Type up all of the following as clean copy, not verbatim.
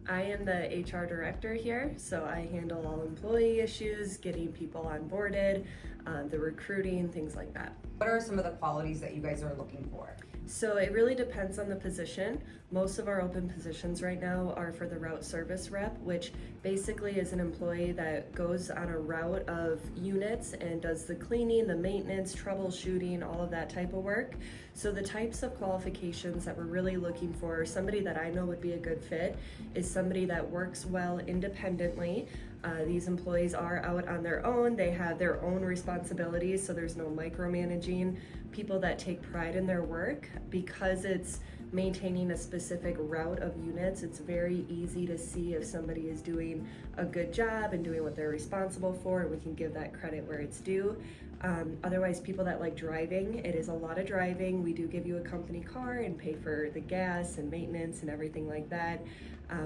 I am the HR director here, so I handle all employee issues, getting people onboarded, the recruiting, things like that. What are some of the qualities that you guys are looking for? So it really depends on the position. Most of our open positions right now are for the route service rep, which basically is an employee that goes on a route of units and does the cleaning, the maintenance, troubleshooting, all of that type of work. So the types of qualifications that we're really looking for, somebody that I know would be a good fit, is somebody that works well independently. These employees are out on their own. They have their own responsibilities, so there's no micromanaging. People that take pride in their work, because it's maintaining a specific route of units, it's very easy to see if somebody is doing a good job and doing what they're responsible for, and we can give that credit where it's due. Otherwise, people that like driving, it is a lot of driving. We do give you a company car and pay for the gas and maintenance and everything like that.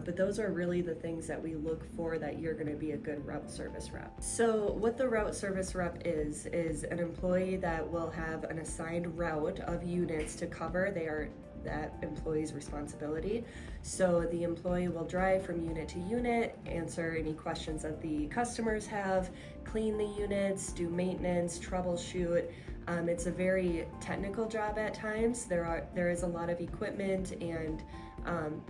But those are really the things that we look for, that you're going to be a good route service rep. So what the route service rep is an employee that will have an assigned route of units to cover. They are that employee's responsibility. So the employee will drive from unit to unit, answer any questions that the customers have, clean the units, do maintenance, troubleshoot. It's a very technical job at times. There is a lot of equipment and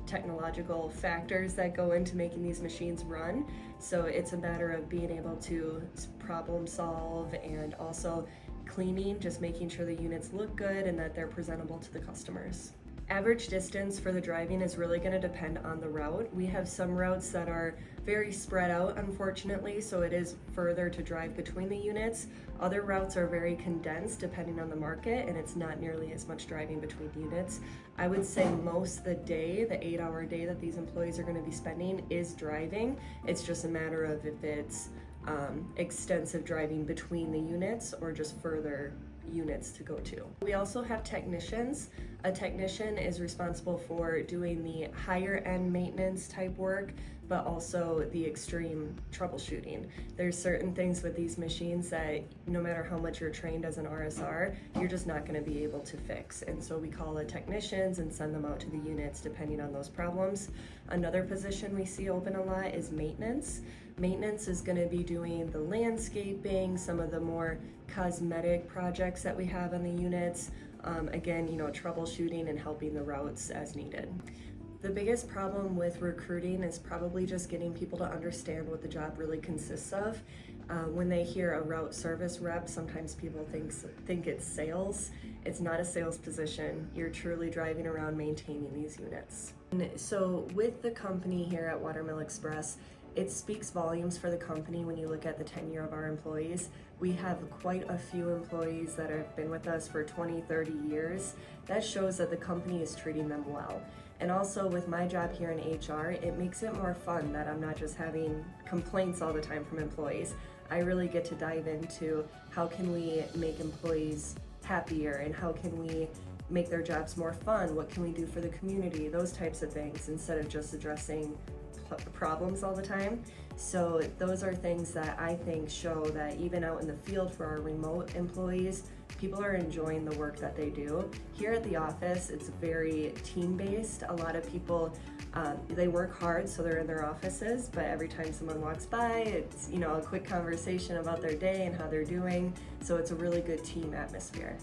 technological factors that go into making these machines run. So it's a matter of being able to problem solve, and also cleaning, just making sure the units look good and that they're presentable to the customers. Average distance for the driving is really going to depend on the route. We have some routes that are very spread out, unfortunately, so it is further to drive between the units. Other routes are very condensed depending on the market, and it's not nearly as much driving between units. I would say most of the day, the 8-hour day that these employees are going to be spending, is driving. It's just a matter of if it's extensive driving between the units or just further units to go to. We also have technicians. A technician is responsible for doing the higher end maintenance type work, but also the extreme troubleshooting. There's certain things with these machines that no matter how much you're trained as an RSR, you're just not going to be able to fix. And so we call in technicians and send them out to the units depending on those problems. Another position we see open a lot is maintenance. Maintenance is going to be doing the landscaping, some of the more cosmetic projects that we have on the units. Again, troubleshooting and helping the routes as needed. The biggest problem with recruiting is probably just getting people to understand what the job really consists of. When they hear a route service rep, sometimes people think it's sales. It's not a sales position. You're truly driving around maintaining these units. And so with the company here at Watermill Express, it speaks volumes for the company when you look at the tenure of our employees. We have quite a few employees that have been with us for 20, 30 years. That shows that the company is treating them well. And also with my job here in HR, it makes it more fun that I'm not just having complaints all the time from employees. I really get to dive into how can we make employees happier, and how can we make their jobs more fun, what can we do for the community, those types of things, instead of just addressing problems all the time. So those are things that I think show that even out in the field for our remote employees, people are enjoying the work that they do. Here at the office, it's very team-based. A lot of people, they work hard, so they're in their offices, but every time someone walks by, it's a quick conversation about their day and how they're doing. So it's a really good team atmosphere.